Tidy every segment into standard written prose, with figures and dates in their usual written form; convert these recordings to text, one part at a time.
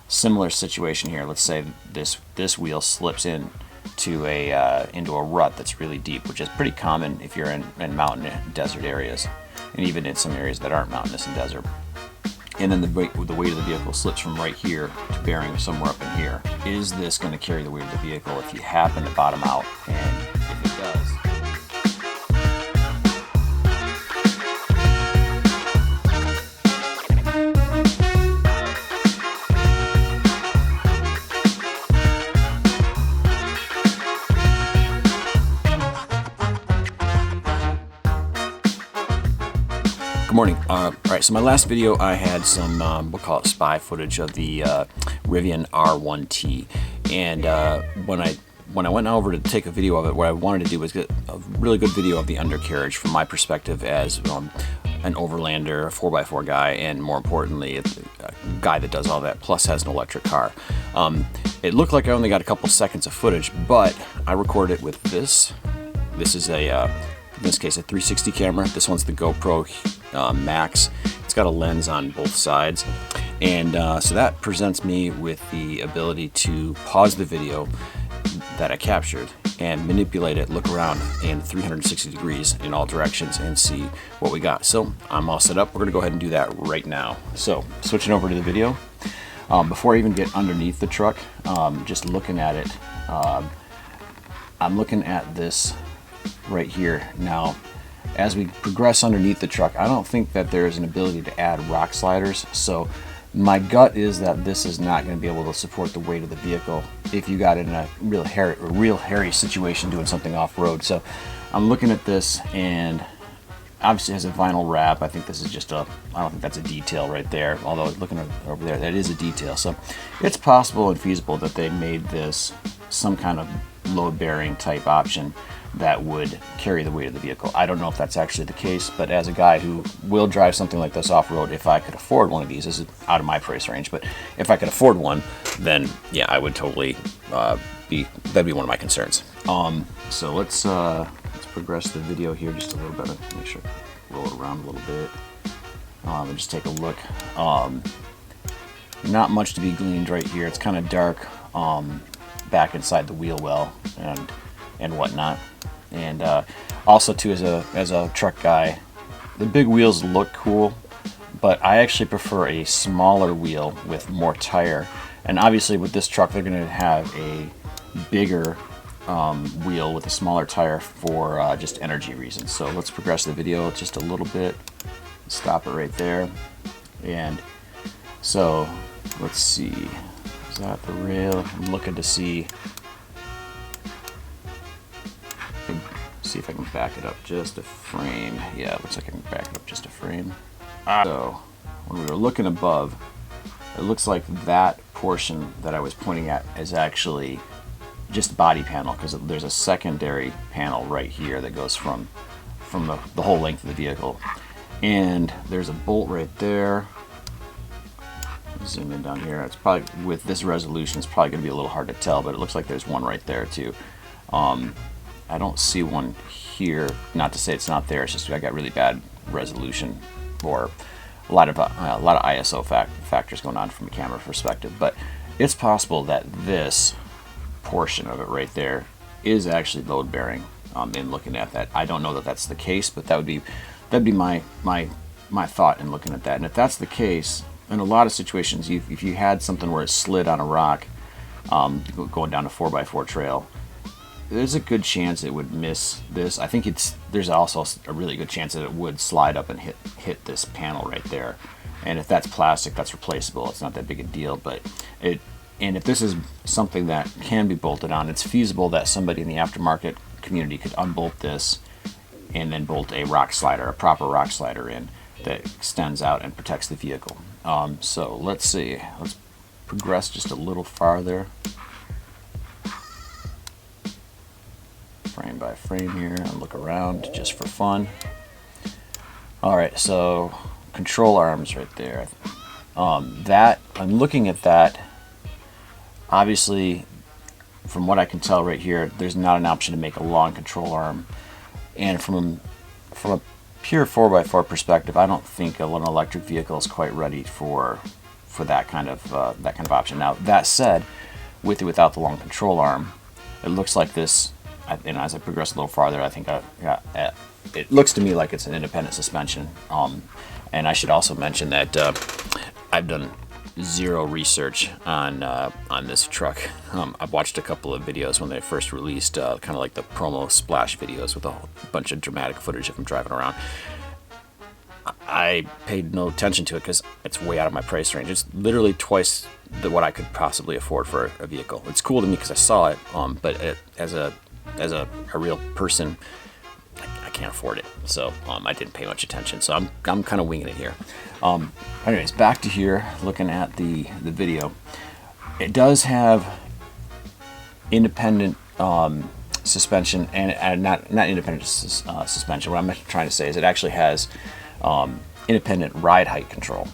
Similar situation here. Let's say this wheel slips in to into a rut that's really deep, which is pretty common if you're in mountain and desert areas, and even in some areas that aren't mountainous and desert. And then the weight of the vehicle slips from right here to bearing somewhere up in here. Is this going to carry the weight of the vehicle if you happen to bottom out? And if it does, good morning. Alright, so my last video I had some, we'll call it spy footage of the Rivian R1T, and when I went over to take a video of it, what I wanted to do was get a really good video of the undercarriage from my perspective as an overlander, a 4x4 guy, and more importantly, a guy that does all that, plus has an electric car. It looked like I only got a couple seconds of footage, but I recorded it with this. This is in this case, a 360 camera. This one's the Gopro MAX. It's got a lens on both sides. And so that presents me with the ability to pause the video that I captured and manipulate it, look around in 360 degrees in all directions and see what we got. So I'm all set up. We're gonna go ahead and do that right now. So switching over to the video. Before I even get underneath the truck, just looking at it, I'm looking at this right here. Now, as we progress underneath the truck, I don't think that there's an ability to add rock sliders, so my gut is that this is not going to be able to support the weight of the vehicle if you got in a real hairy situation doing something off-road. So I'm looking at this, and obviously it has a vinyl wrap. I think this is just I don't think that's a detail right there, although looking over there, that is a detail. So it's possible and feasible that they made this some kind of load-bearing type option that would carry the weight of the vehicle. I don't know if that's actually the case, but as a guy who will drive something like this off-road, if I could afford one of these, this is out of my price range, but if I could afford one, then yeah, I would totally that'd be one of my concerns. So let's progress the video here just a little bit. Make sure I roll it around a little bit and just take a look. Not much to be gleaned right here. It's kind of dark back inside the wheel well and whatnot. And also too, as a truck guy, the big wheels look cool, but I actually prefer a smaller wheel with more tire. And obviously with this truck, they're going to have a bigger wheel with a smaller tire for just energy reasons. So let's progress the video just a little bit. Stop it right there. And so let's see. Is that the rail? I'm looking to see if I can back it up just a frame. Yeah, it looks like I can back it up just a frame. So when we were looking above, it looks like that portion that I was pointing at is actually just body panel, because there's a secondary panel right here that goes from the whole length of the vehicle. And there's a bolt right there. Zoom in down here. It's probably, with this resolution, it's probably going to be a little hard to tell, but it looks like there's one right there too. I don't see one here. Not to say it's not there. It's just I got really bad resolution, or a lot of ISO factors going on from a camera perspective. But it's possible that this portion of it right there is actually load bearing. In looking at that, I don't know that that's the case, but that'd be my thought in looking at that. And if that's the case, in a lot of situations, if you had something where it slid on a rock, going down a 4x4 trail, there's a good chance it would miss this. I think there's also a really good chance that it would slide up and hit this panel right there. And if that's plastic, that's replaceable. It's not that big a deal. But and if this is something that can be bolted on, it's feasible that somebody in the aftermarket community could unbolt this and then bolt a rock slider, a proper rock slider in that extends out and protects the vehicle. So let's see. Let's progress just a little farther. Frame by frame here, and look around just for fun. Alright, so control arms right there. That, I'm looking at that. Obviously, from what I can tell right here, there's not an option to make a long control arm. And from a pure 4x4 perspective, I don't think an electric vehicle is quite ready for for that kind of option. Now that said, with or without the long control arm, it looks like this. And as I progress a little farther, I think it looks to me like it's an independent suspension. And I should also mention that I've done zero research on this truck. I've watched a couple of videos when they first released, kind of like the promo splash videos with a whole bunch of dramatic footage of them driving around. I paid no attention to it because it's way out of my price range. It's literally twice what I could possibly afford for a vehicle. It's cool to me because I saw it, but as a real person, I can't afford it. So I didn't pay much attention. So I'm kind of winging it here. Anyways, back to here, looking at the video. It does have independent suspension and not independent suspension. What I'm trying to say is it actually has independent ride height control.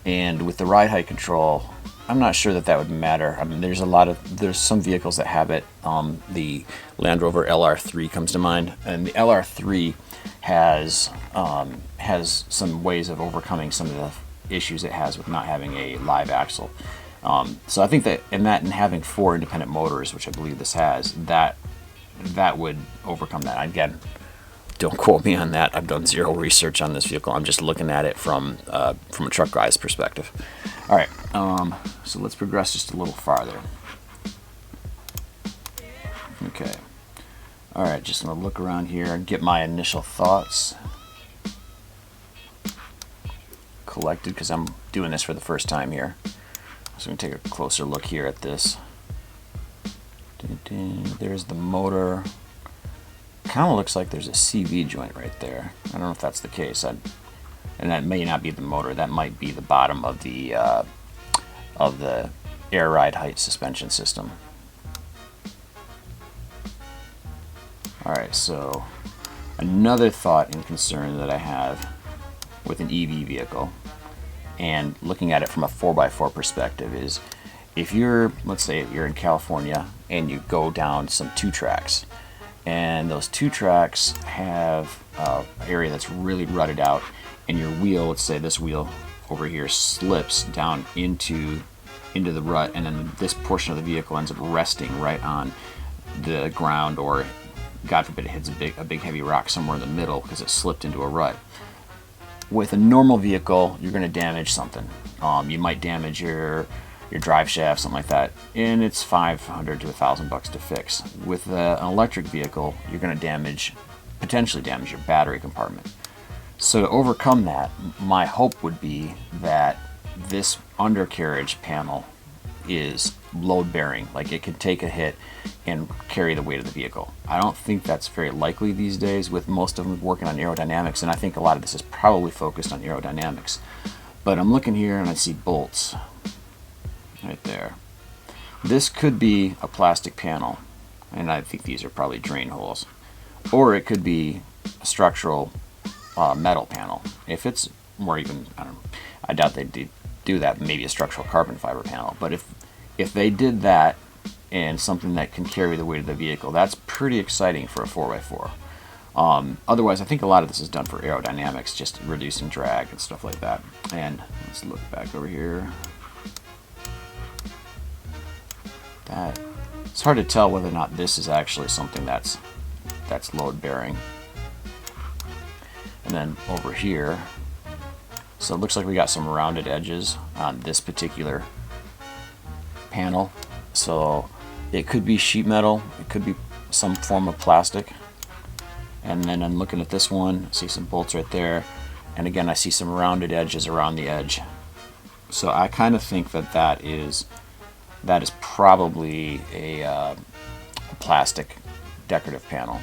And with the ride height control, I'm not sure that would matter. I mean, there's some vehicles that have it. The Land Rover LR3 comes to mind, and the LR3 has some ways of overcoming some of the issues it has with not having a live axle. So I think that and having 4 independent motors, which I believe this has, that would overcome that. Again, don't quote me on that. I've done zero research on this vehicle. I'm just looking at it from a truck guy's perspective. All right, so let's progress just a little farther. Okay. All right, just gonna look around here and get my initial thoughts collected because I'm doing this for the first time here. So I'm gonna take a closer look here at this. There's the motor. Kind of looks like there's a CV joint right there. I don't know if that's the case. And that may not be the motor. That might be the bottom of the air ride height suspension system. All right, so another thought and concern that I have with an EV vehicle and looking at it from a 4x4 perspective is if let's say you're in California and you go down some 2 tracks, and those 2 tracks have an area that's really rutted out, and your wheel, let's say this wheel over here, slips down into the rut, and then this portion of the vehicle ends up resting right on the ground, or God forbid it hits a big heavy rock somewhere in the middle because it slipped into a rut. With a normal vehicle, you're going to damage something. You might damage your drive shaft, something like that, and it's $500 to $1,000 to fix. With an electric vehicle, you're going to potentially damage your battery compartment. So to overcome that, my hope would be that this undercarriage panel is load bearing, like it can take a hit and carry the weight of the vehicle. I don't think that's very likely these days with most of them working on aerodynamics, and I think a lot of this is probably focused on aerodynamics. But I'm looking here and I see bolts right there. This could be a plastic panel, and I think these are probably drain holes, or it could be a structural metal panel. If it's more even, I doubt they'd do that, maybe a structural carbon fiber panel. But if they did that and something that can carry the weight of the vehicle, that's pretty exciting for a 4x4. Otherwise, I think a lot of this is done for aerodynamics, just reducing drag and stuff like that. And let's look back over here. It's hard to tell whether or not this is actually something that's load bearing. And then over here, so it looks like we got some rounded edges on this particular panel. So it could be sheet metal, it could be some form of plastic. And then I'm looking at this one, I see some bolts right there, and again I see some rounded edges around the edge. So I kind of think that is probably a plastic decorative panel.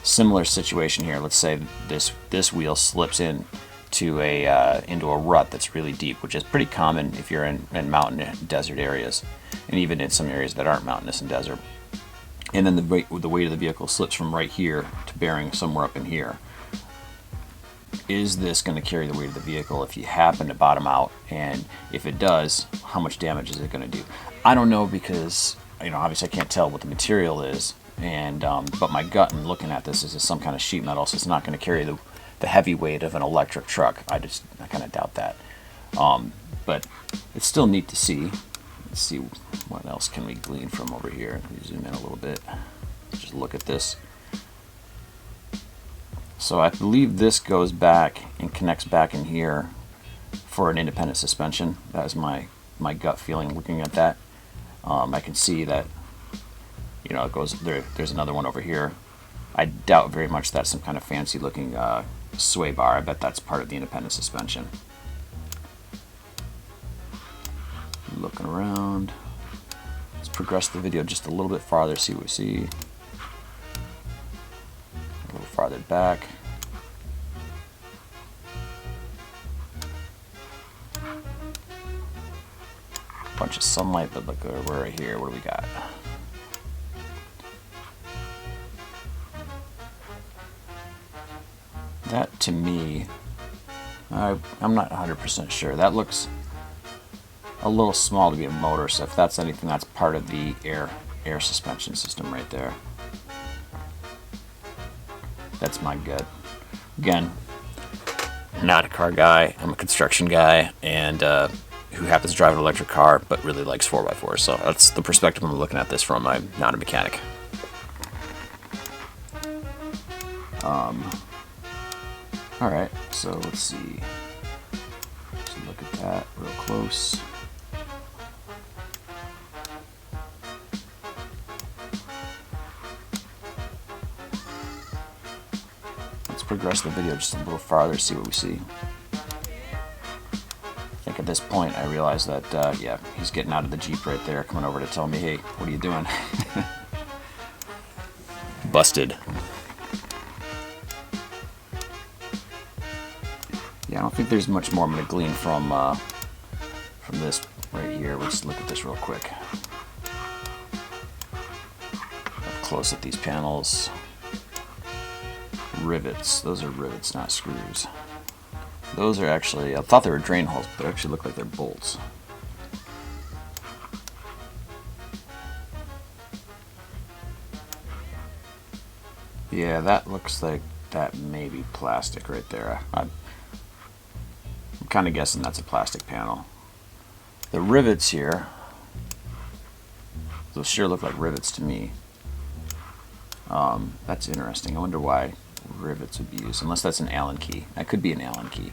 Similar situation here. Let's say this wheel slips into a rut that's really deep, which is pretty common if you're in mountain and desert areas, and even in some areas that aren't mountainous and desert. And then the weight of the vehicle slips from right here to bearing somewhere up in here. Is this going to carry the weight of the vehicle if you happen to bottom out? And if it does, how much damage is it going to do? I don't know, because obviously I can't tell what the material is, and but my gut in looking at this is some kind of sheet metal, so it's not going to carry the heavy weight of an electric truck. I kind of doubt that. but it's still neat to see. Let's see what else can we glean from over here. Let me zoom in a little bit. Just look at this. So I believe this goes back and connects back in here for an independent suspension. That is my gut feeling looking at that. I can see that, you know, it goes there. There's another one over here. I doubt very much that's some kind of fancy looking sway bar. I bet that's part of the independent suspension. Looking around. Let's progress the video just a little bit farther, see what we see. A little farther back. Bunch of sunlight, but look, we're right here. What do we got? That to me, I'm not 100% sure. That looks a little small to be a motor, so if that's anything, that's part of the air suspension system right there. That's my gut. Again, not a car guy. I'm a construction guy, and who happens to drive an electric car, but really likes 4x4. So that's the perspective I'm looking at this from. I'm not a mechanic. All right, so let's see. Let's look at that real close. Let's progress the video just a little farther, see what we see. I think at this point I realize that, yeah, he's getting out of the Jeep right there, coming over to tell me, hey, what are you doing? Busted. Yeah, I don't think there's much more I'm going to glean from this right here. Let's look at this real quick. Up close at these panels. Rivets. Those are rivets, not screws. Those are actually, I thought they were drain holes, but they actually look like they're bolts. Yeah, that looks like that may be plastic right there. I'm kind of guessing that's a plastic panel. The rivets here, those sure look like rivets to me. That's interesting. I wonder why rivets would be used, unless that's an Allen key. That could be an Allen key.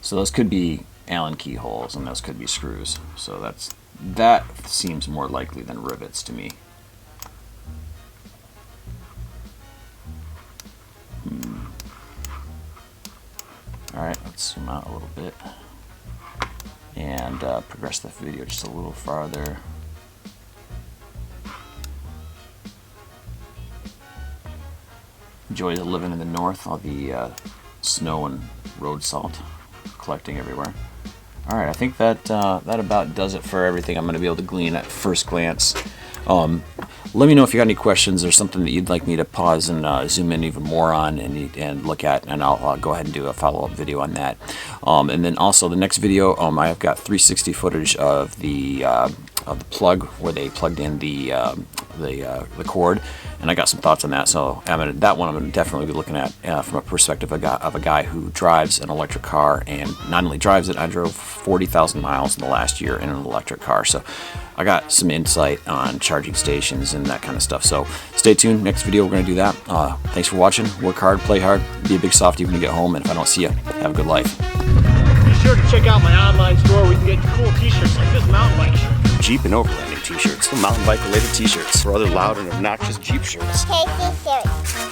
So those could be Allen key holes, and those could be screws. So that seems more likely than rivets to me. Alright, let's zoom out a little bit and progress the video just a little farther. Joys of living in the north, all the snow and road salt collecting everywhere. Alright, I think that about does it for everything I'm going to be able to glean at first glance. Let me know if you got any questions or something that you'd like me to pause and zoom in even more on and look at, and I'll go ahead and do a follow-up video on that. And then also the next video, I've got 360 footage of the plug where they plugged in the cord, and I got some thoughts on that. So that one I'm going to definitely be looking at from a perspective of a guy who drives an electric car, and not only drives it, I drove 40,000 miles in the last year in an electric car. So I got some insight on charging stations and that kind of stuff. So stay tuned. Next video, we're going to do that. Thanks for watching. Work hard, play hard, be a big softie when you get home. And if I don't see you, have a good life. Be sure to check out my online store where you can get cool t-shirts like this mountain bike shirt. Jeep and overlanding t-shirts, mountain bike related t-shirts, or other loud and obnoxious Jeep shirts.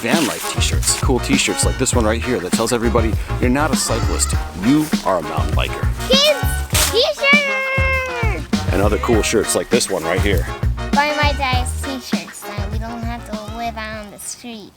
Van life t-shirts, cool t-shirts like this one right here that tells everybody you're not a cyclist, you are a mountain biker. Kids t-shirt! And other cool shirts like this one right here. Buy my dad's t-shirts so we don't have to live out on the street.